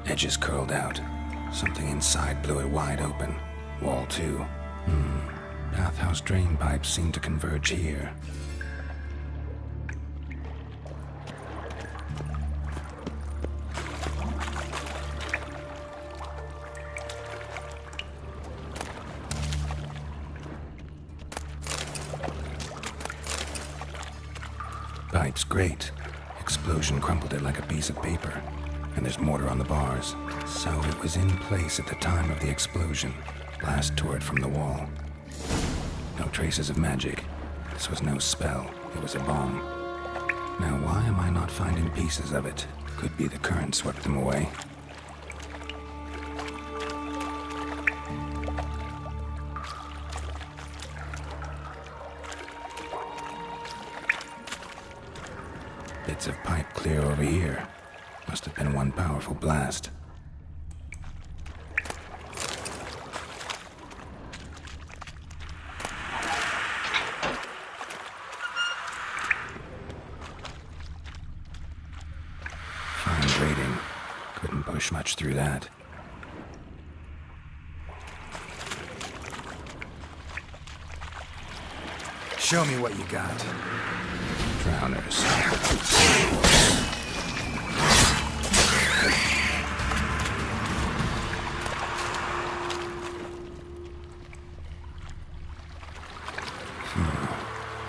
Edges curled out. Something inside blew it wide open. Wall too. Bathhouse drain pipes seem to converge here. Pipes grate. Explosion crumpled it like a piece of paper. And there's mortar on the bars. So it was in place at the time of the explosion. Blast tore it from the wall. No traces of magic. This was no spell. It was a bomb. Now why am I not finding pieces of it? Could be the current swept them away. Bits of pipe clear over here. Must have been one powerful blast. Fine grating. Couldn't push much through that. Show me what you got. Drowners.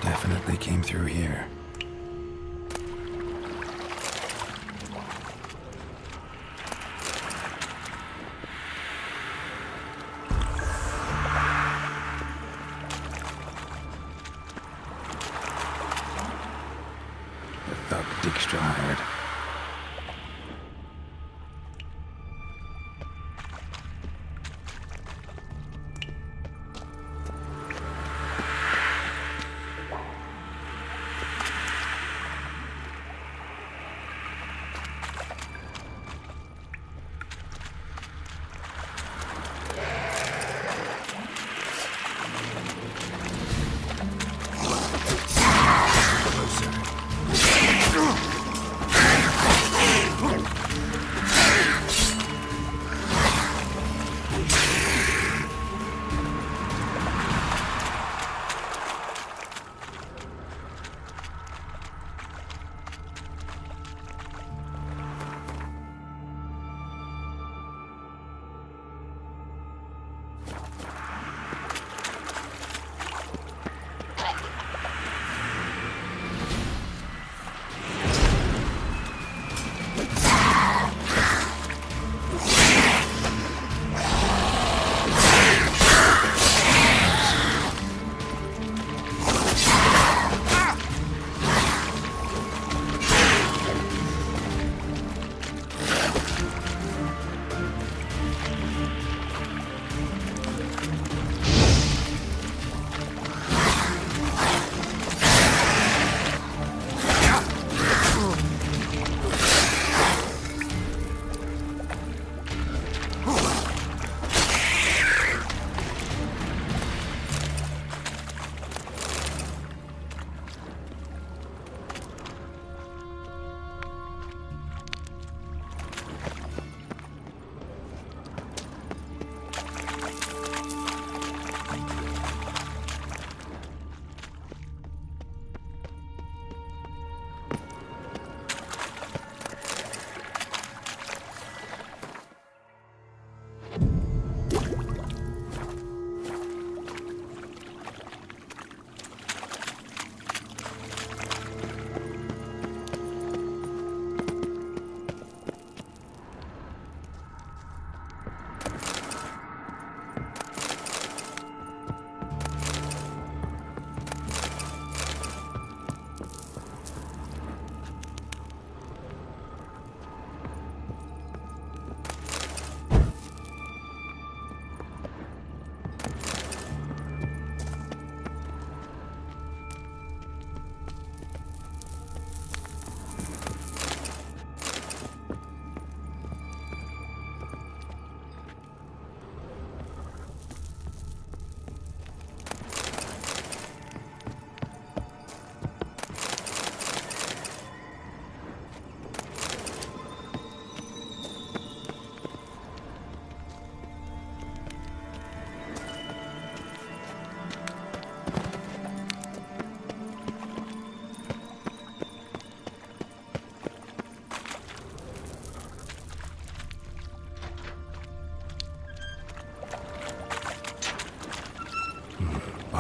Definitely came through here. The thug Dijkstra hired.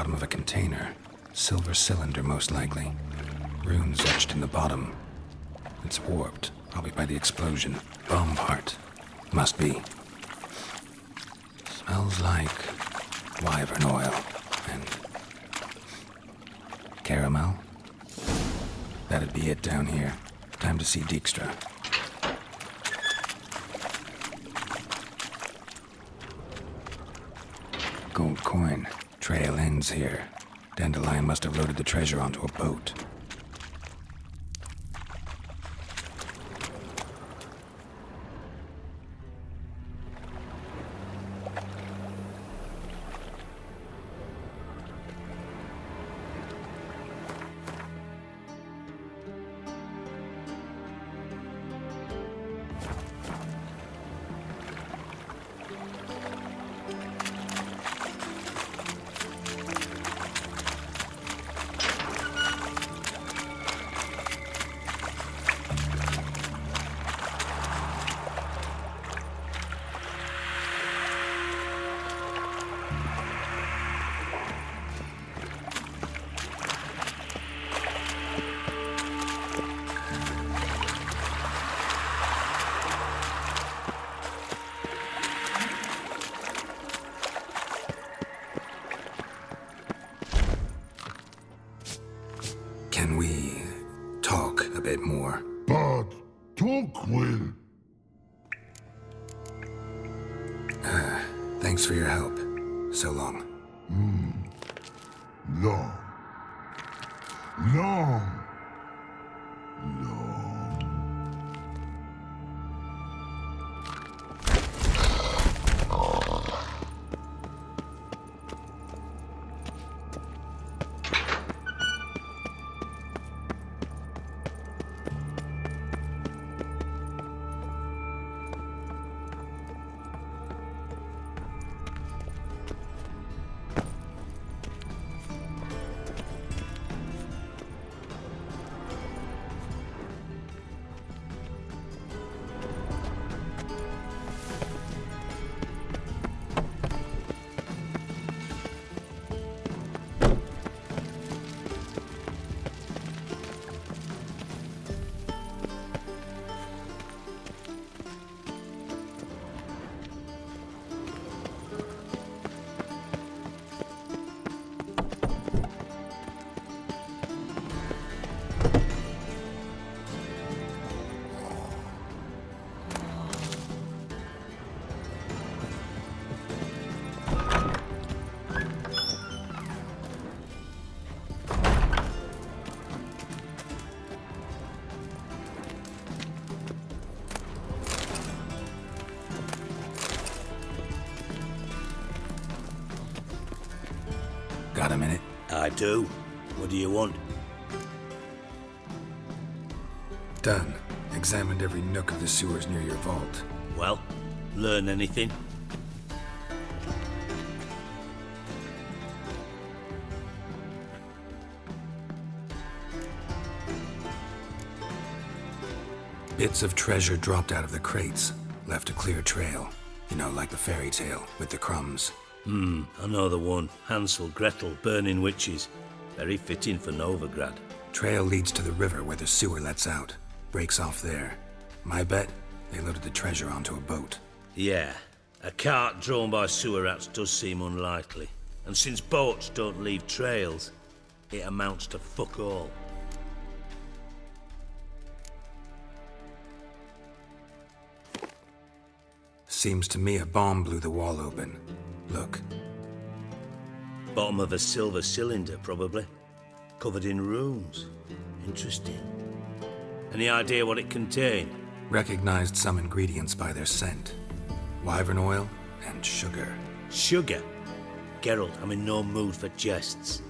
Bottom of a container. Silver cylinder, most likely. Runes etched in the bottom. It's warped, probably by the explosion. Bomb part. Must be. Smells like wyvern oil and caramel. That'd be it down here. Time to see Dijkstra. Gold coin. Trail ends here. Dandelion must have loaded the treasure onto a boat. Can we talk a bit more? But talk will. Thanks for your help. So long. Long. Long. Got a minute? I do. What do you want? Done. Examined every nook of the sewers near your vault. Well, learn anything? Bits of treasure dropped out of the crates. Left a clear trail. You know, like the fairy tale, with the crumbs. I know the one. Hansel, Gretel, burning witches. Very fitting for Novigrad. Trail leads to the river where the sewer lets out. Breaks off there. My bet, they loaded the treasure onto a boat. Yeah. A cart drawn by sewer rats does seem unlikely. And since boats don't leave trails, it amounts to fuck all. Seems to me a bomb blew the wall open. Look. Bottom of a silver cylinder, probably. Covered in runes. Interesting. Any idea what it contained? Recognized some ingredients by their scent. Wyvern oil and sugar. Sugar? Geralt, I'm in no mood for jests.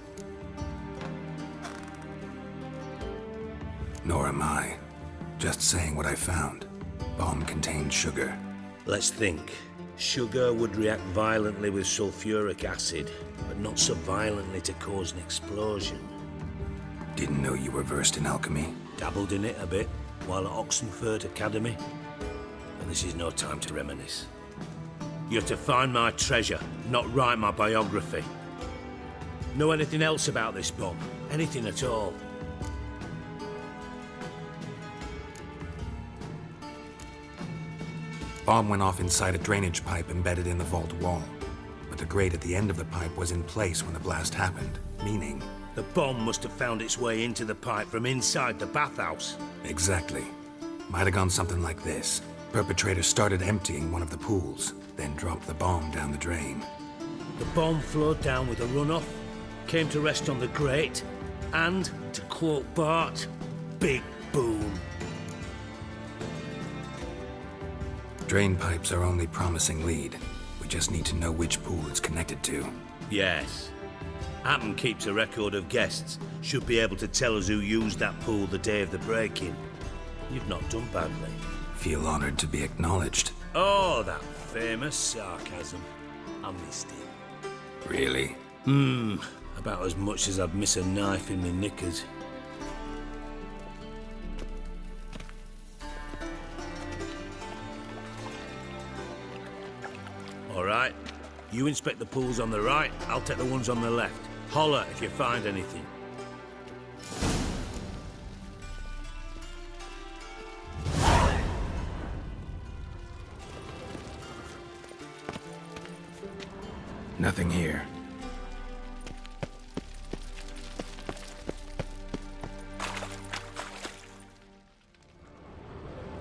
Nor am I. Just saying what I found. Bomb contained sugar. Let's think. Sugar would react violently with sulfuric acid, but not so violently to cause an explosion. Didn't know you were versed in alchemy. Dabbled in it a bit while at Oxenford Academy. But this is no time to reminisce. You're to find my treasure, not write my biography. Know anything else about this bomb? Anything at all? Bomb went off inside a drainage pipe embedded in the vault wall. But the grate at the end of the pipe was in place when the blast happened, meaning... The bomb must have found its way into the pipe from inside the bathhouse. Exactly. Might have gone something like this. Perpetrator started emptying one of the pools, then dropped the bomb down the drain. The bomb flowed down with a runoff, came to rest on the grate, and, to quote Bart, big boom. Drain pipes are only promising lead. We just need to know which pool it's connected to. Yes. Hammond keeps a record of guests. Should be able to tell us who used that pool the day of the break-in. You've not done badly. Feel honored to be acknowledged. Oh, that famous sarcasm. I missed it. Really? About as much as I'd miss a knife in me knickers. All right. You inspect the pools on the right, I'll take the ones on the left. Holler if you find anything. Nothing here.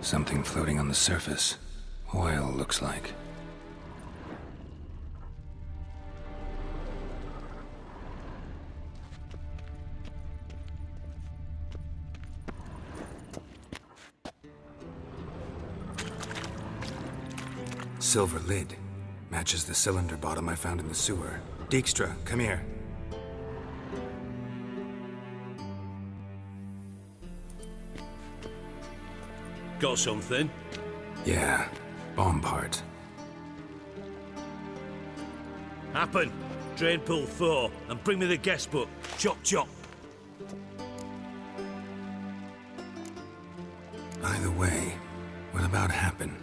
Something floating on the surface. Oil, looks like. Silver lid. Matches the cylinder bottom I found in the sewer. Dijkstra, come here. Got something? Yeah, bomb part. Happen. Drain pool 4, and bring me the guest book. Chop chop. Either way, what about Happen?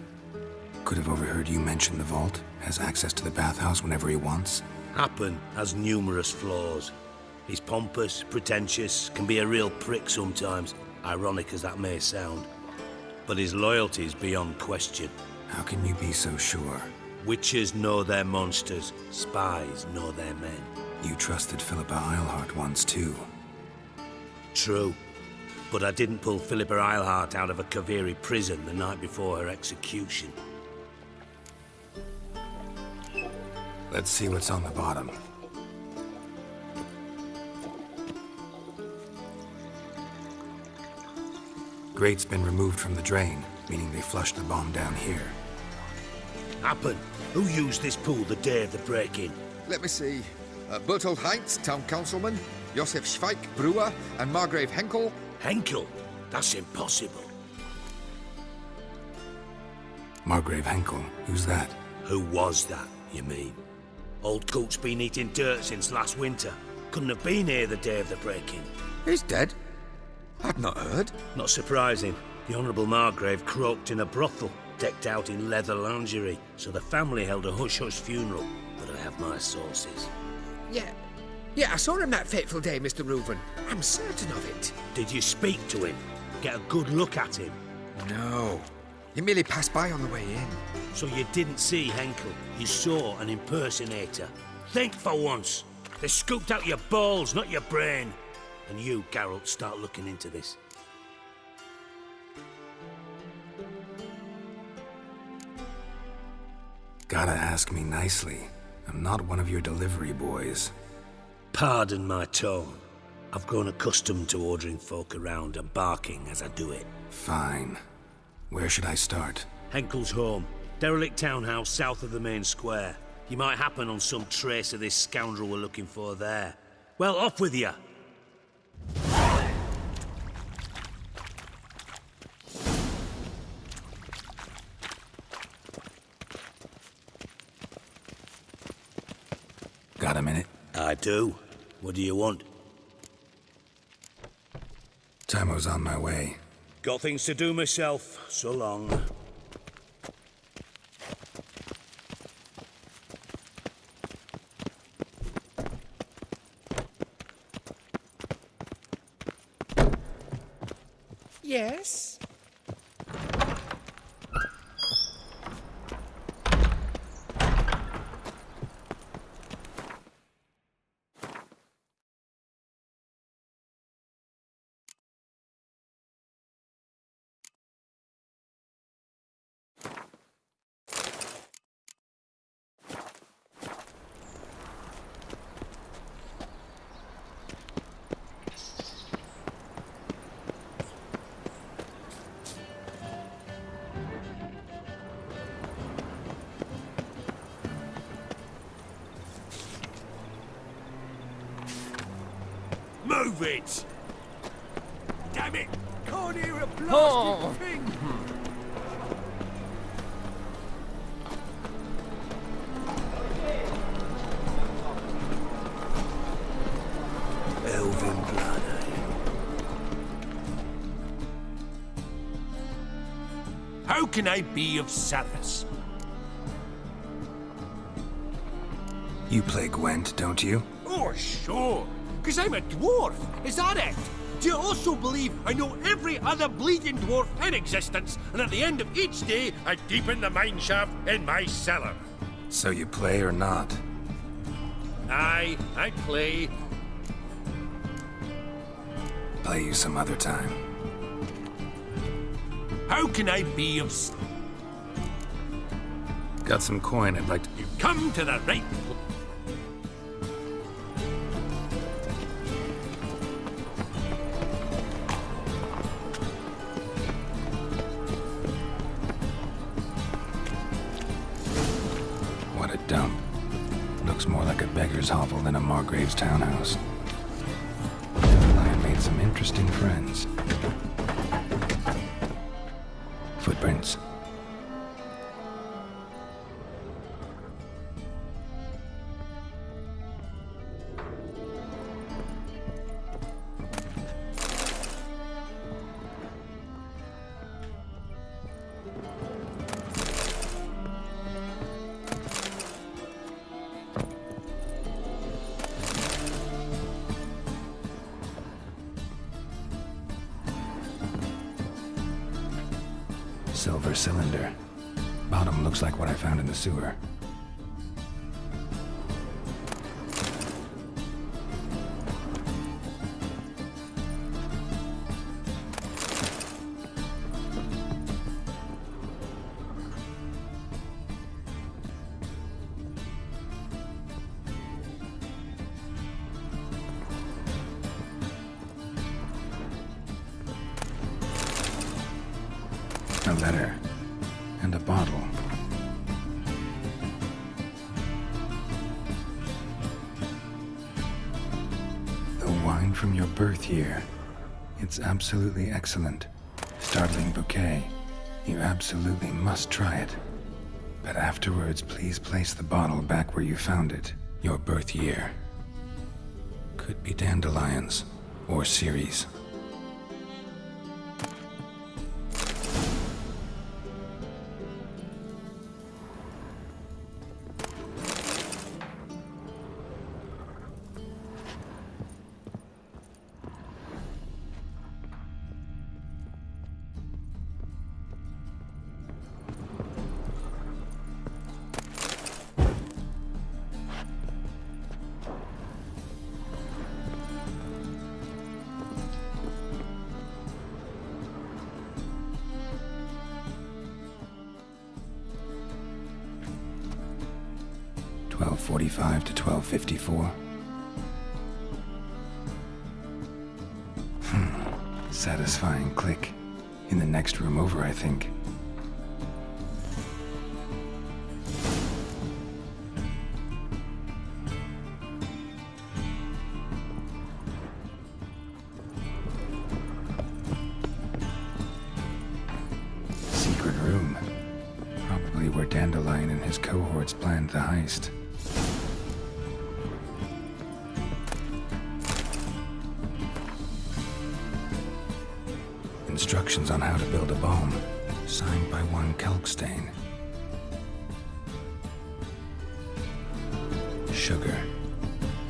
Could have overheard you mention the vault. Has access to the bathhouse whenever he wants. Happen has numerous flaws. He's pompous, pretentious, can be a real prick sometimes, ironic as that may sound. But his loyalty is beyond question. How can you be so sure? Witches know their monsters, spies know their men. You trusted Philippa Eilhart once too. True. But I didn't pull Philippa Eilhart out of a Kaviri prison the night before her execution. Let's see what's on the bottom. Grate's been removed from the drain, meaning they flushed the bomb down here. Happen. Who used this pool the day of the break-in? Let me see. Bertold Heinz, town councilman, Josef Schweik, brewer, and Margrave Henkel. Henkel? That's impossible. Margrave Henkel? Who's that? Who was that, you mean? Old Coot's been eating dirt since last winter. Couldn't have been here the day of the break-in. He's dead? I'd not heard. Not surprising. The Honourable Margrave croaked in a brothel, decked out in leather lingerie, so the family held a hush-hush funeral. But I have my sources. Yeah, I saw him that fateful day, Mr. Reuven. I'm certain of it. Did you speak to him? Get a good look at him? No. He merely passed by on the way in. So you didn't see Henkel, you saw an impersonator. Think for once. They scooped out your balls, not your brain. And you, Geralt, start looking into this. Gotta ask me nicely. I'm not one of your delivery boys. Pardon my tone. I've grown accustomed to ordering folk around and barking as I do it. Fine. Where should I start? Henkel's home. Derelict townhouse south of the main square. You might happen on some trace of this scoundrel we're looking for there. Well, off with you! Got a minute? I do. What do you want? Timo's on my way. Got things to do myself. So long. Yes? Move it! Damn it! Can't hear a blasted Oh. thing! Elven blood, eh? How can I be of service? You play Gwent, don't you? Oh, sure. Because I'm a dwarf. Is that it? Do you also believe I know every other bleeding dwarf in existence, and at the end of each day, I deepen the mine shaft in my cellar? So you play or not? Aye, I play. Play you some other time. How can I be of... Got some coin I'd like to... You come to the right... What a dump. Looks more like a beggar's hovel than a Margrave's townhouse. I made some interesting friends. Footprints. Silver cylinder. Bottom looks like what I found in the sewer. A letter. And a bottle. The wine from your birth year. It's absolutely excellent. Startling bouquet. You absolutely must try it. But afterwards, please place the bottle back where you found it. Your birth year. Could be dandelions. Or Ceres. .45 to 12:54. Satisfying click. In the next room over, I think. Secret room. Probably where Dandelion and his cohorts planned the heist. Instructions on how to build a bomb, signed by one Kelkstain. Sugar,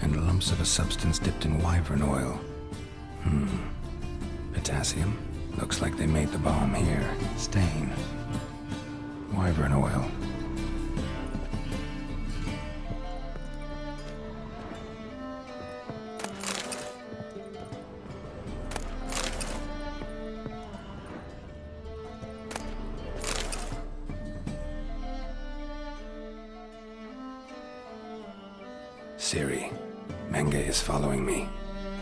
and lumps of a substance dipped in wyvern oil. Potassium? Looks like they made the bomb here. Stain. Wyvern oil. Ciri, Menge is following me.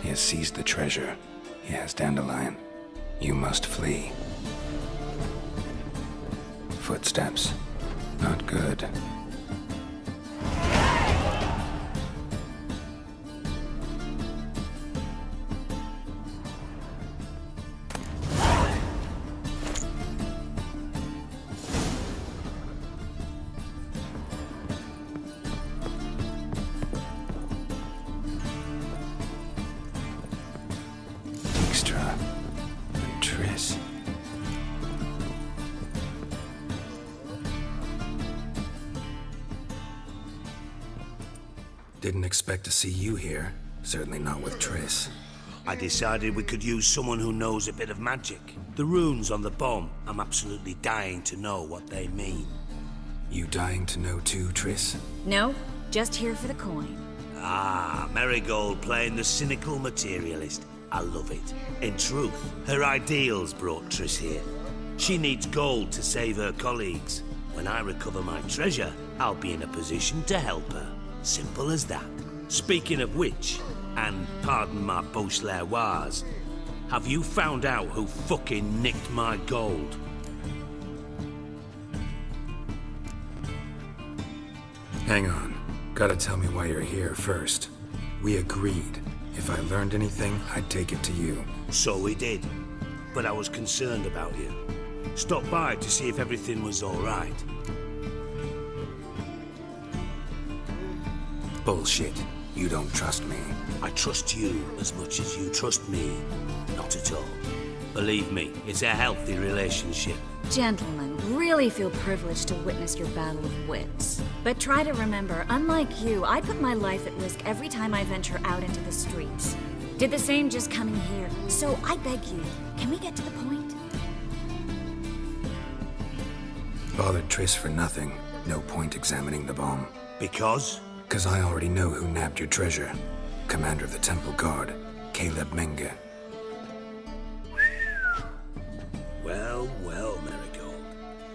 He has seized the treasure. He has Dandelion. You must flee. Footsteps. Not good. Dijkstra and Triss. Didn't expect to see you here. Certainly not with Triss. I decided we could use someone who knows a bit of magic. The runes on the bomb, I'm absolutely dying to know what they mean. You dying to know too, Triss? No, just here for the coin. Ah, Marigold playing the cynical materialist. I love it. In truth, her ideals brought Triss here. She needs gold to save her colleagues. When I recover my treasure, I'll be in a position to help her. Simple as that. Speaking of which, and pardon my Beauclervoise, have you found out who fucking nicked my gold? Hang on. Gotta tell me why you're here first. We agreed. If I learned anything, I'd take it to you. So we did. But I was concerned about you. Stopped by to see if everything was all right. Bullshit. You don't trust me. I trust you as much as you trust me. Not at all. Believe me, it's a healthy relationship. Gentlemen, really feel privileged to witness your battle of wits. But try to remember, unlike you, I put my life at risk every time I venture out into the streets. Did the same just coming here. So I beg you, can we get to the point? Bothered Triss for nothing. No point examining the bomb. Because? 'Cause I already know who nabbed your treasure. Commander of the Temple Guard, Caleb Menge. Well, well, Marigold.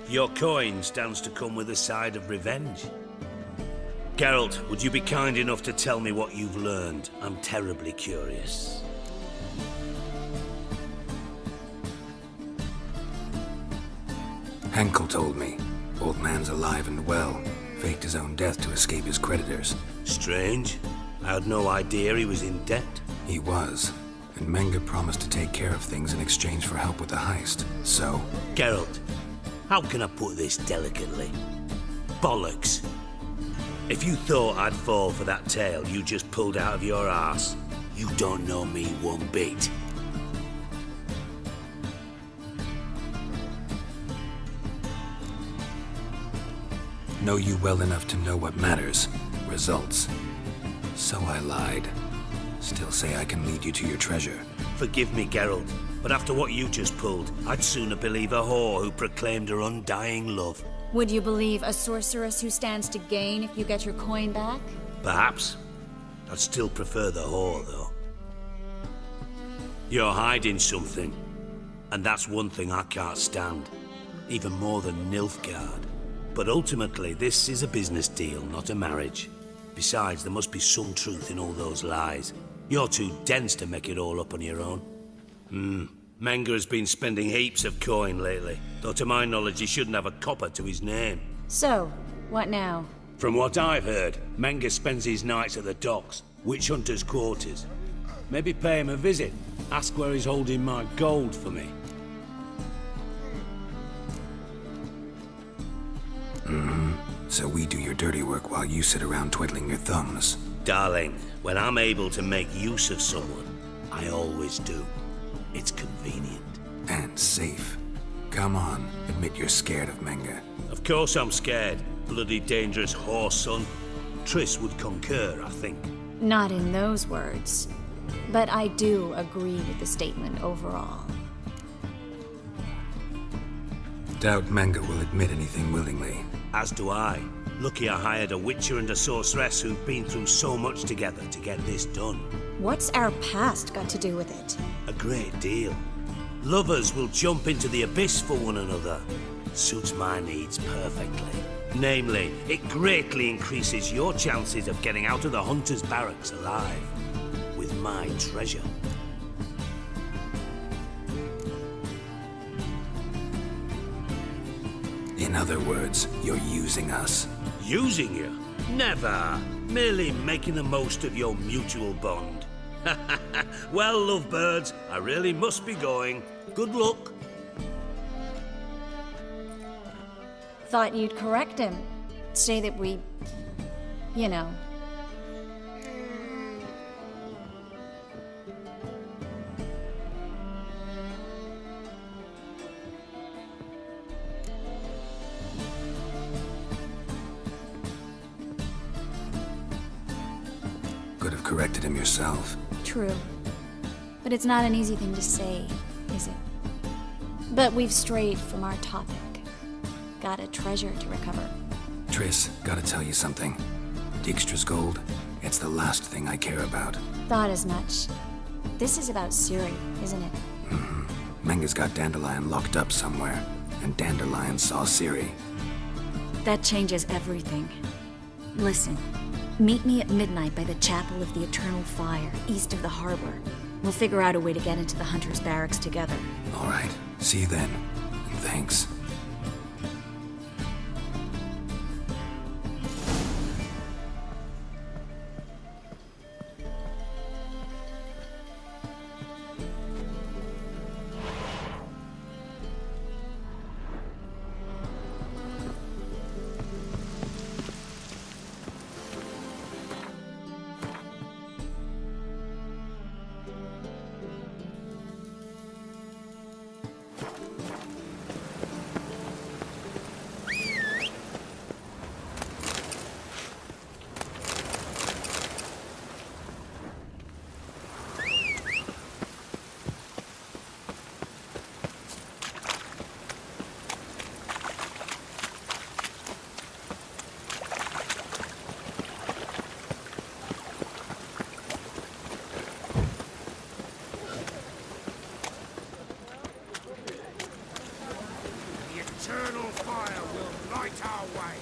Your coin stands to come with a side of revenge. Geralt, would you be kind enough to tell me what you've learned? I'm terribly curious. Henkel told me. Old man's alive and well. Faked his own death to escape his creditors. Strange. I had no idea he was in debt. He was. And Menge promised to take care of things in exchange for help with the heist. So? Geralt, how can I put this delicately? Bollocks. If you thought I'd fall for that tale you just pulled out of your arse, you don't know me one bit. Know you well enough to know what matters. Results. So I lied. Still say I can lead you to your treasure. Forgive me, Geralt, but after what you just pulled, I'd sooner believe a whore who proclaimed her undying love. Would you believe a sorceress who stands to gain if you get your coin back? Perhaps. I'd still prefer the whore, though. You're hiding something, and that's one thing I can't stand. Even more than Nilfgaard. But ultimately, this is a business deal, not a marriage. Besides, there must be some truth in all those lies. You're too dense to make it all up on your own. Menge has been spending heaps of coin lately, though to my knowledge he shouldn't have a copper to his name. So, what now? From what I've heard, Menge spends his nights at the docks, witch hunters' quarters. Maybe pay him a visit, ask where he's holding my gold for me. So we do your dirty work while you sit around twiddling your thumbs. Darling, when I'm able to make use of someone, I always do. It's convenient. And safe. Come on, admit you're scared of Menge. Of course I'm scared. Bloody dangerous whore son. Triss would concur, I think. Not in those words. But I do agree with the statement overall. Doubt Manga will admit anything willingly. As do I. Lucky I hired a witcher and a sorceress who've been through so much together to get this done. What's our past got to do with it? A great deal. Lovers will jump into the abyss for one another. Suits my needs perfectly. Namely, it greatly increases your chances of getting out of the Hunter's barracks alive. With my treasure. In other words, you're using us. Using you? Never. Merely making the most of your mutual bond. Well, lovebirds, I really must be going. Good luck. Thought you'd correct him. Say that we... you know. Could have corrected him yourself. True. But it's not an easy thing to say, is it? But we've strayed from our topic. Got a treasure to recover. Triss, gotta tell you something. Dijkstra's gold, it's the last thing I care about. Thought as much. This is about Ciri, isn't it? Manga's got Dandelion locked up somewhere, and Dandelion saw Ciri. That changes everything. Listen, meet me at midnight by the Chapel of the Eternal Fire, east of the harbor. We'll figure out a way to get into the Hunter's barracks together. All right, see you then. And thanks. The eternal fire will light our way.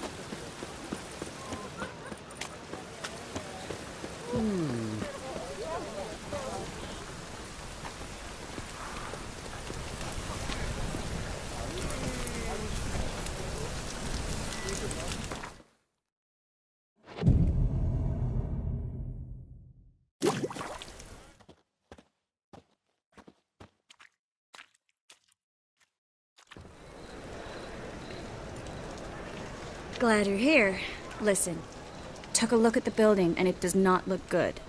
Glad you're here. Listen, took a look at the building and it does not look good.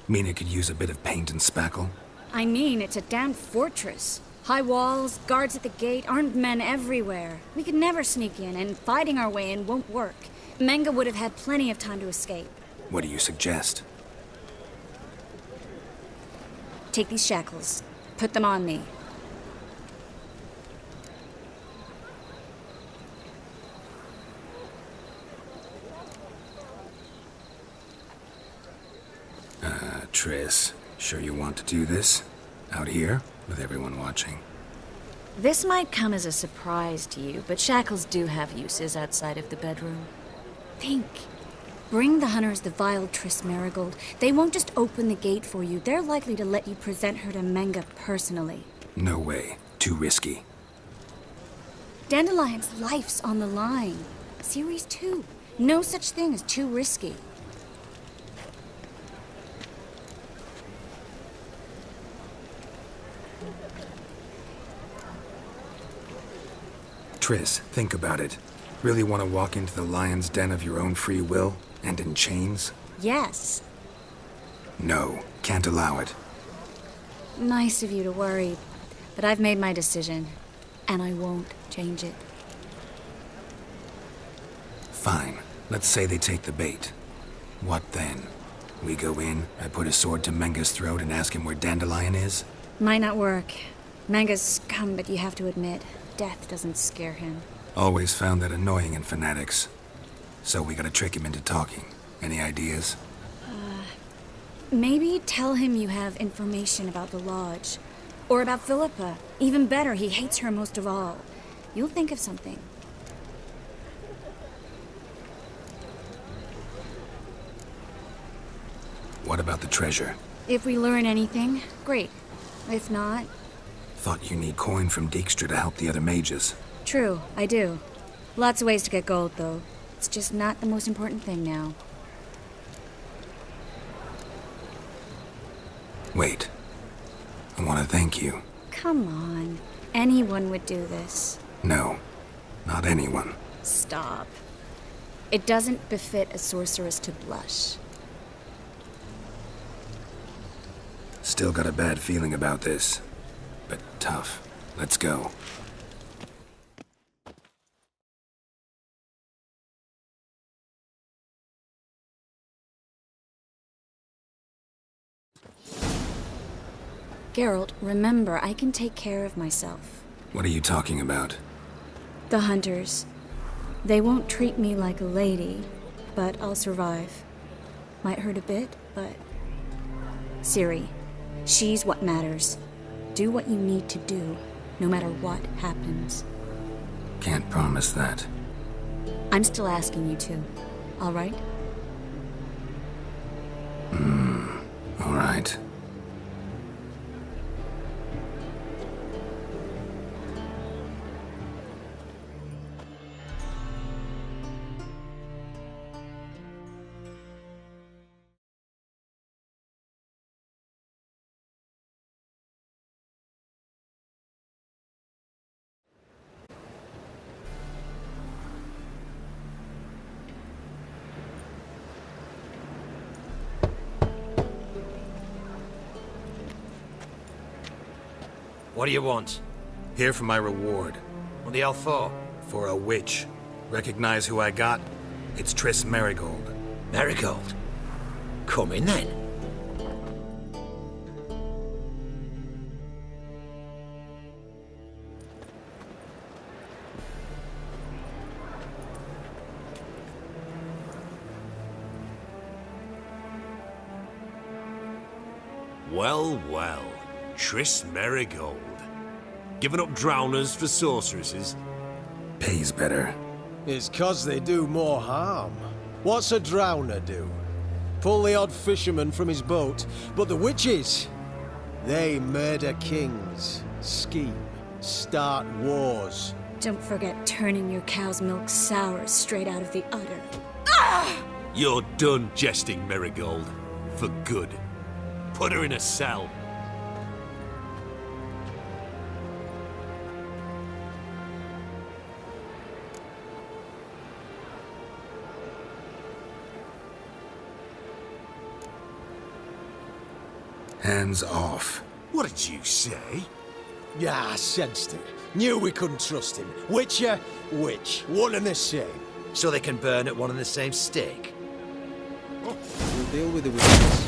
Mean it could use a bit of paint and spackle? I mean, it's a damn fortress. High walls, guards at the gate, armed men everywhere. We could never sneak in, and fighting our way in won't work. Manga would have had plenty of time to escape. What do you suggest? Take these shackles. Put them on me. Triss, sure you want to do this? Out here, with everyone watching? This might come as a surprise to you, but shackles do have uses outside of the bedroom. Think. Bring the hunters the vile Triss Merigold. They won't just open the gate for you. They're likely to let you present her to Manga personally. No way. Too risky. Dandelion's life's on the line. Series 2. No such thing as too risky. Triss, think about it. Really want to walk into the lion's den of your own free will, and in chains? Yes. No, can't allow it. Nice of you to worry, but I've made my decision, and I won't change it. Fine. Let's say they take the bait. What then? We go in, I put a sword to Manga's throat and ask him where Dandelion is? Might not work. Manga's scum, but you have to admit, death doesn't scare him. Always found that annoying in fanatics. So we gotta trick him into talking. Any ideas? Maybe tell him you have information about the Lodge. Or about Philippa. Even better, he hates her most of all. You'll think of something. What about the treasure? If we learn anything, great. If not, Thought you need coin from Dijkstra to help the other mages. true, I do. Lots of ways to get gold, though. It's just not the most important thing now. Wait. I want to thank you. Come on. Anyone would do this. No, not anyone. Stop. It doesn't befit a sorceress to blush. Still got a bad feeling about this. But tough. Let's go. Geralt, remember, I can take care of myself. What are you talking about? The hunters. They won't treat me like a lady, but I'll survive. Might hurt a bit, but... Ciri, she's what matters. Do what you need to do, no matter what happens. Can't promise that. I'm still asking you to, all right? All right. What do you want? Here for my reward. What the hell for? For a witch. Recognize who I got? It's Triss Merigold. Marigold. Come in then. Well, well. Triss Merigold. Giving up drowners for sorceresses? Pays better. It's 'cause they do more harm. What's a drowner do? Pull the odd fisherman from his boat. But the witches, they murder kings, scheme, start wars. Don't forget turning your cow's milk sour straight out of the udder. You're done jesting, Merigold. For good. Put her in a cell. Hands off. What did you say? Yeah, I sensed it. Knew we couldn't trust him. Witcher, witch, one and the same. So they can burn at one and the same stake? We'll deal with the witches.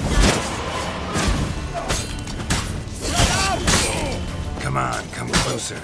Come on, come closer.